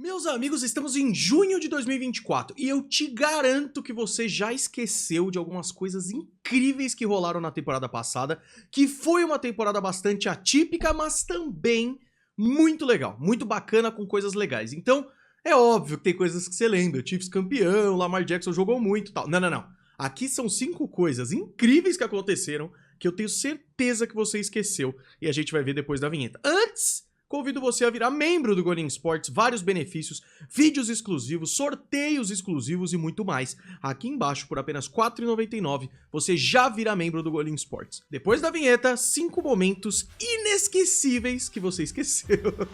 Meus amigos, estamos em junho de 2024 e eu te garanto que você já esqueceu de algumas coisas incríveis que rolaram na temporada passada, que foi uma temporada bastante atípica, mas também muito legal, muito bacana, com coisas legais. Então, é óbvio que tem coisas que você lembra, Chiefs campeão, Lamar Jackson jogou muito e tal. Não. Aqui são 5 coisas incríveis que aconteceram que eu tenho certeza que você esqueceu e a gente vai ver depois da vinheta. Antes, convido você a virar membro do Golim Sports, vários benefícios, vídeos exclusivos, sorteios exclusivos e muito mais. Aqui embaixo, por apenas R$ 4,99, você já vira membro do Golim Sports. Depois da vinheta, 5 momentos inesquecíveis que você esqueceu. Go,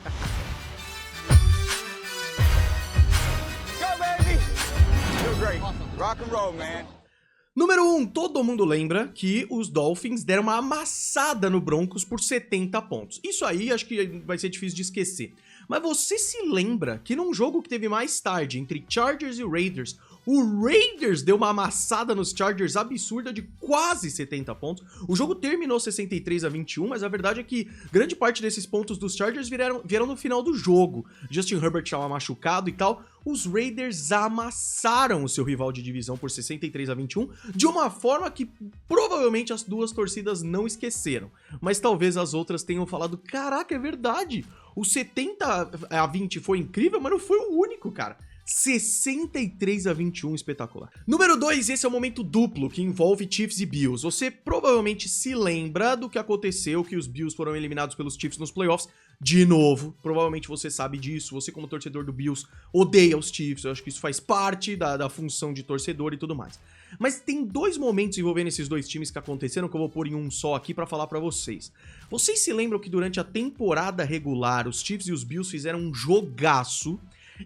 baby! You're great. Rock and roll, man. Número 1, todo mundo lembra que os Dolphins deram uma amassada no Broncos por 70 pontos. Isso aí acho que vai ser difícil de esquecer. Mas você se lembra que num jogo que teve mais tarde, entre Chargers e Raiders, o Raiders deu uma amassada nos Chargers absurda de quase 70 pontos. O jogo terminou 63-21, mas a verdade é que grande parte desses pontos dos Chargers vieram no final do jogo. Justin Herbert estava machucado e tal. Os Raiders amassaram o seu rival de divisão por 63-21 de uma forma que provavelmente as duas torcidas não esqueceram. Mas talvez as outras tenham falado, caraca, é verdade, o 70-20 foi incrível, mas não foi o único, cara. 63-21, espetacular. Número 2, esse é o momento duplo que envolve Chiefs e Bills. Você provavelmente se lembra do que aconteceu, que os Bills foram eliminados pelos Chiefs nos playoffs. De novo, provavelmente você sabe disso, você como torcedor do Bills odeia os Chiefs, eu acho que isso faz parte da função de torcedor e tudo mais. Mas tem 2 momentos envolvendo esses 2 times que aconteceram que eu vou pôr em um só aqui pra falar pra vocês. Vocês se lembram que durante a temporada regular os Chiefs e os Bills fizeram um jogaço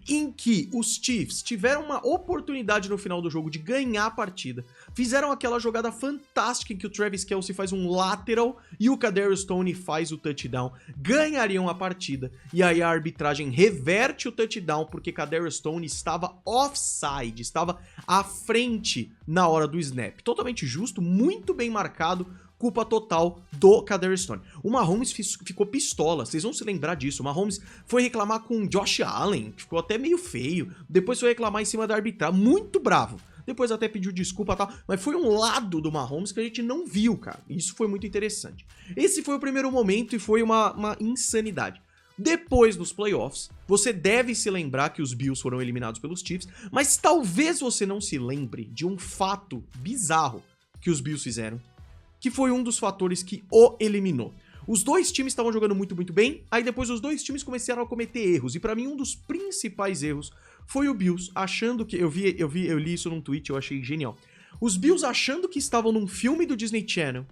em que os Chiefs tiveram uma oportunidade no final do jogo de ganhar a partida. Fizeram aquela jogada fantástica em que o Travis Kelce faz um lateral e o Kadarius Toney faz o touchdown. Ganhariam a partida. E aí a arbitragem reverte o touchdown porque Kadarius Toney estava offside, estava à frente na hora do snap. Totalmente justo, muito bem marcado. Culpa total do Kadarius Toney. O Mahomes ficou pistola, vocês vão se lembrar disso. O Mahomes foi reclamar com o Josh Allen, ficou até meio feio. Depois foi reclamar em cima da arbitragem, muito bravo. Depois até pediu desculpa e tal, mas foi um lado do Mahomes que a gente não viu, cara. Isso foi muito interessante. Esse foi o primeiro momento e foi uma insanidade. Depois dos playoffs, você deve se lembrar que os Bills foram eliminados pelos Chiefs, mas talvez você não se lembre de um fato bizarro que os Bills fizeram, que foi um dos fatores que o eliminou. Os 2 times estavam jogando muito bem, aí depois os 2 times começaram a cometer erros, e pra mim um dos principais erros foi o Bills achando que, eu li isso num tweet, eu achei genial. Os Bills achando que estavam num filme do Disney Channel,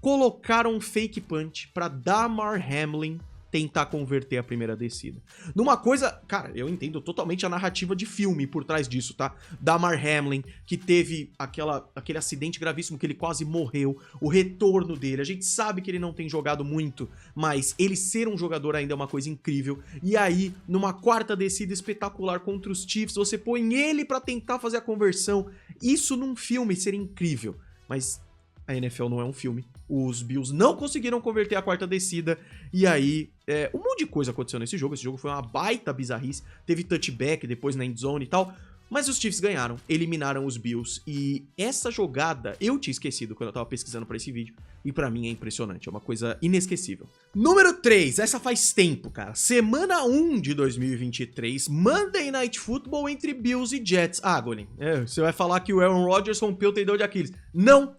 colocaram um fake punch pra Damar Hamlin tentar converter a primeira descida. Numa coisa, cara, eu entendo totalmente a narrativa de filme por trás disso, tá? Damar Hamlin, que teve aquele acidente gravíssimo que ele quase morreu, o retorno dele, a gente sabe que ele não tem jogado muito, mas ele ser um jogador ainda é uma coisa incrível, e aí, numa quarta descida espetacular contra os Chiefs, você põe ele pra tentar fazer a conversão, isso num filme seria incrível, mas a NFL não é um filme. Os Bills não conseguiram converter a quarta descida, e aí um monte de coisa aconteceu nesse jogo. Esse jogo foi uma baita bizarrice, teve touchback depois na endzone e tal, mas os Chiefs ganharam, eliminaram os Bills, e essa jogada eu tinha esquecido quando eu tava pesquisando pra esse vídeo, e pra mim é impressionante, é uma coisa inesquecível. Número 3, essa faz tempo, cara, semana 1 de 2023, Monday Night Football entre Bills e Jets. Ah, Golim, você vai falar que o Aaron Rodgers rompeu o tendão de Aquiles. Não!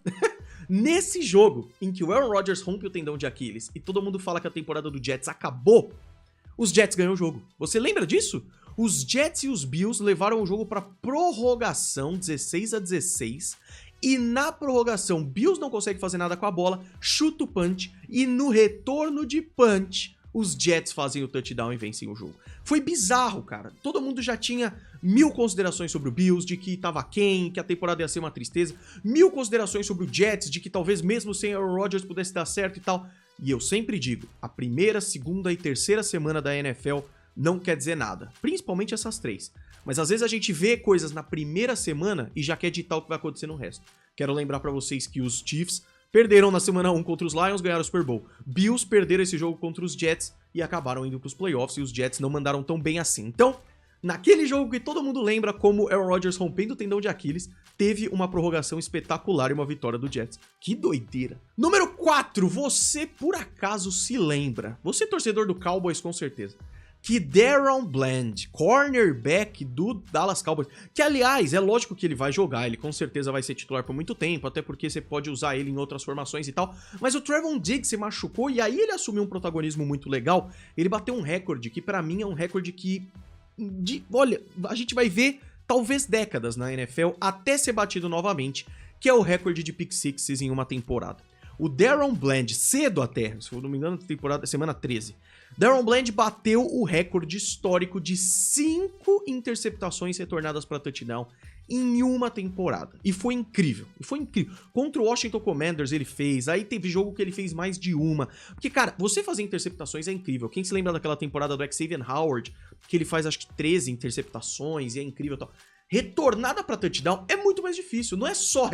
Nesse jogo, em que o Aaron Rodgers rompe o tendão de Aquiles e todo mundo fala que a temporada do Jets acabou, os Jets ganham o jogo. Você lembra disso? Os Jets e os Bills levaram o jogo para prorrogação, 16-16, e na prorrogação, Bills não consegue fazer nada com a bola, chuta o punch, e no retorno de punch, os Jets fazem o touchdown e vencem o jogo. Foi bizarro, cara. Todo mundo já tinha 1000 considerações sobre o Bills, de que tava quem, que a temporada ia ser uma tristeza. 1000 considerações sobre o Jets, de que talvez mesmo sem Aaron Rodgers pudesse dar certo e tal. E eu sempre digo, a primeira, segunda e terceira semana da NFL não quer dizer nada. Principalmente essas 3. Mas às vezes a gente vê coisas na primeira semana e já quer ditar o que vai acontecer no resto. Quero lembrar pra vocês que os Chiefs perderam na semana 1 contra os Lions, ganharam o Super Bowl. Bills perderam esse jogo contra os Jets e acabaram indo pros playoffs, e os Jets não mandaram tão bem assim. Então, naquele jogo que todo mundo lembra como Aaron Rodgers rompendo o tendão de Aquiles, teve uma prorrogação espetacular e uma vitória do Jets. Que doideira. Número 4, você por acaso se lembra, você torcedor do Cowboys com certeza, que DaRon Bland, cornerback do Dallas Cowboys, que aliás, é lógico que ele vai jogar, ele com certeza vai ser titular por muito tempo, até porque você pode usar ele em outras formações e tal, mas o Trevon Diggs se machucou e aí ele assumiu um protagonismo muito legal, ele bateu um recorde que pra mim é um recorde que, olha, a gente vai ver talvez décadas na NFL até ser batido novamente, que é o recorde de pick sixes em uma temporada. O DaRon Bland, cedo até, se eu não me engano, semana 13, DaRon Bland bateu o recorde histórico de 5 interceptações retornadas para touchdown em uma temporada. E foi incrível, Contra o Washington Commanders ele fez, aí teve jogo que ele fez mais de uma. Porque, cara, você fazer interceptações é incrível. Quem se lembra daquela temporada do Xavier Howard, que ele faz acho que 13 interceptações e é incrível e tal. Retornada para touchdown é muito mais difícil. Não é só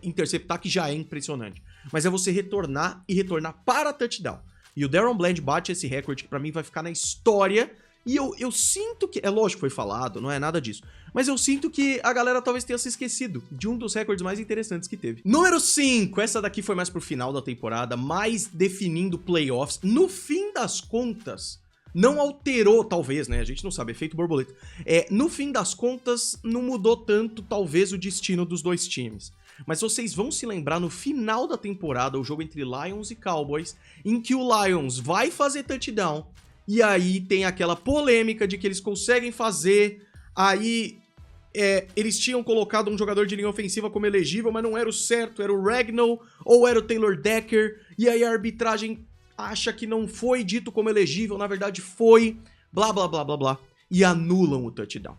interceptar, que já é impressionante, mas é você retornar e retornar para touchdown. E o DaRon Bland bate esse recorde que pra mim vai ficar na história. E eu sinto que, é lógico que foi falado, não é nada disso, mas eu sinto que a galera talvez tenha se esquecido de um dos recordes mais interessantes que teve. Número 5, essa daqui foi mais pro final da temporada, mais definindo playoffs. No fim das contas, não alterou, talvez, né? A gente não sabe, efeito borboleta. No fim das contas, não mudou tanto, talvez, o destino dos dois times. Mas vocês vão se lembrar no final da temporada, o jogo entre Lions e Cowboys, em que o Lions vai fazer touchdown, e aí tem aquela polêmica de que eles conseguem fazer, aí eles tinham colocado um jogador de linha ofensiva como elegível, mas não era o certo, era o Ragnall ou era o Taylor Decker, e aí a arbitragem acha que não foi dito como elegível, na verdade foi, blá blá blá blá blá, e anulam o touchdown.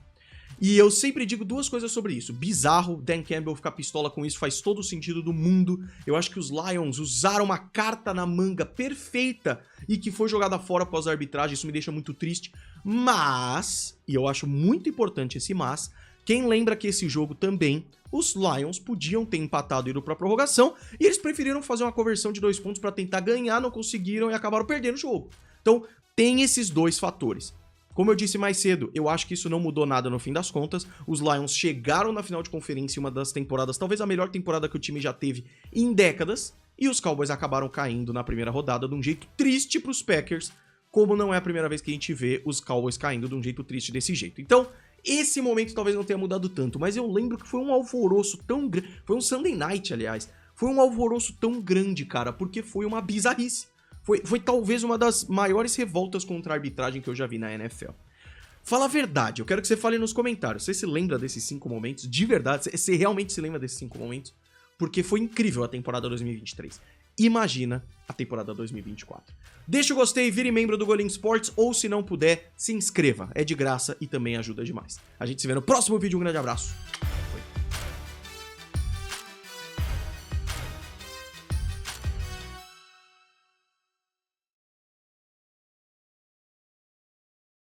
E eu sempre digo duas coisas sobre isso. Bizarro, Dan Campbell ficar pistola com isso faz todo o sentido do mundo. Eu acho que os Lions usaram uma carta na manga perfeita e que foi jogada fora após a arbitragem. Isso me deixa muito triste. Mas, e eu acho muito importante esse mas, quem lembra que esse jogo também, os Lions podiam ter empatado e ido pra prorrogação e eles preferiram fazer uma conversão de 2 pontos pra tentar ganhar, não conseguiram e acabaram perdendo o jogo. Então, tem esses dois fatores. Como eu disse mais cedo, eu acho que isso não mudou nada no fim das contas. Os Lions chegaram na final de conferência em uma das temporadas, talvez a melhor temporada que o time já teve em décadas, e os Cowboys acabaram caindo na primeira rodada de um jeito triste pros Packers, como não é a primeira vez que a gente vê os Cowboys caindo de um jeito triste desse jeito. Então, esse momento talvez não tenha mudado tanto, mas eu lembro que foi um alvoroço tão grande, foi um Sunday Night, aliás, foi um alvoroço tão grande, cara, porque foi uma bizarrice. Foi talvez uma das maiores revoltas contra a arbitragem que eu já vi na NFL. Fala a verdade, eu quero que você fale nos comentários. Você se lembra desses 5 momentos? De verdade, você realmente se lembra desses 5 momentos? Porque foi incrível a temporada 2023. Imagina a temporada 2024. Deixa o gostei, vire membro do Golim Sports, ou se não puder, se inscreva. É de graça e também ajuda demais. A gente se vê no próximo vídeo, um grande abraço.